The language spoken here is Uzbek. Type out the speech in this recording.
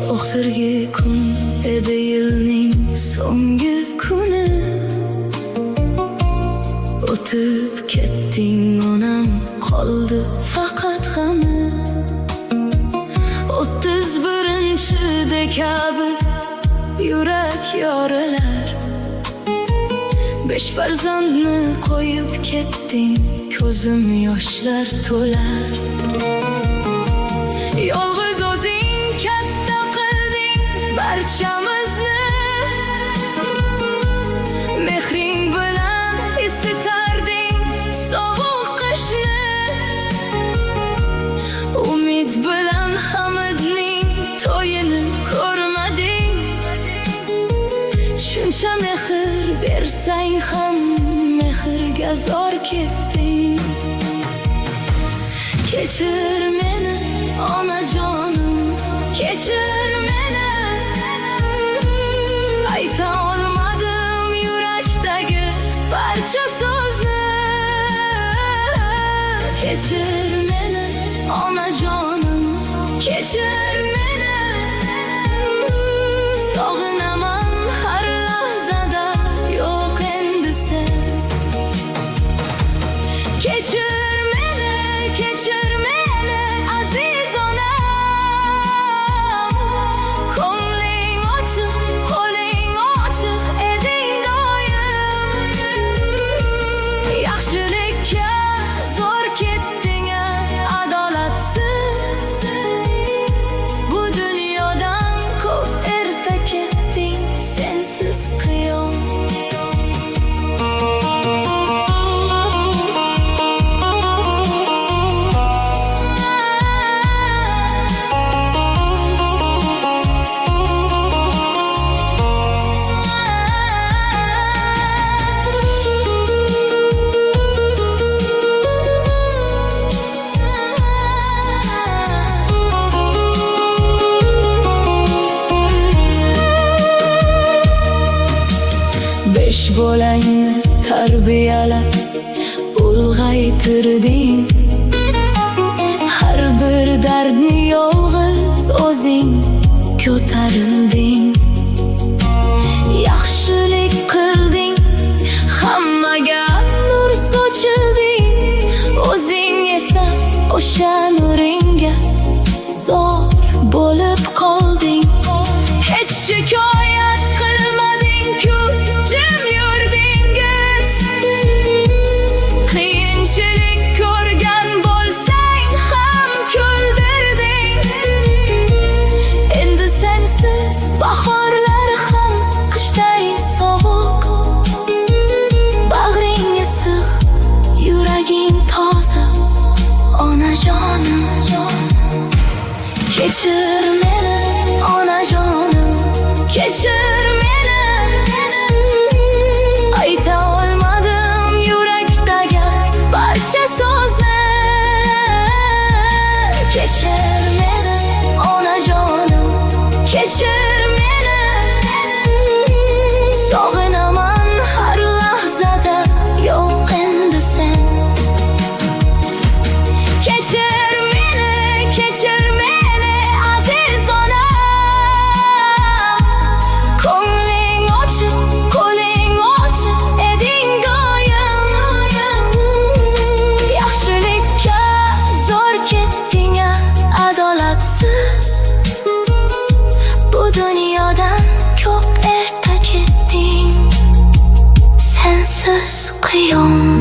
Oxirgi kun edi yilning so'nggi kuni. O'tib ketding onam, qoldi faqat g'ami. 31-dekabr yurak yorilar. 5 farzandni qo'yib ketding, ko'zim yoshlar to'lar. Yolg'iz o'zing katta qilding barchamizni. Mehring bilan isitarding sovuq qishni. Umid bilan Hamidning to'yini ko'rmading. Shuncha mehr bersang ham mehrga zor ketding. Kechir meni onajonim, kechir meni. Ayta olmadim yurakdagi barcha so'zni. Kechir meni onajonim, kechir meni. Sog'inaman har lahzada, yo'q endi sen. Kechir meni, kechir meni aziz onam. Ko'ngling ochiq, qo'ling ochiq eding doim. Yaxshilikka zo'r ketding adolatsiz. Bu dunyodan ko'p erta ketding sensiz qiyon. Besh bolangni tarbiyalab ulg'aytirding. Har bir dardni yolg'iz o'zing ko'tarilding. Yaxshilik qilding, hammaga nur sochilding. O'zing esa o'sha nuringga zor bo'lib qolding. Hech shikoyat qilmading-ku, jim yurdingiz. Qiyinchilik ko'rgan bo'lsang ham kuldirding. Endi sensiz bahorlar ham qishday sovuq. Bag'ring issiq, yuraging toza onajonim. Kechir meni onajonim, kechir meni. Ayta olmadim yurakdagi barcha so'zni. Kechir meni onajonim, kechir meni. Sog'inaman har lahzada, yo'q endi sen. Kechir meni, kechir meni aziz onam. Ko'ngling ochiq, qo'ling ochiq eding doim. Yaxshilikka zo'r ketding adolatsiz. Bu dunyodan ko'p erta ketding sensiz qiyon.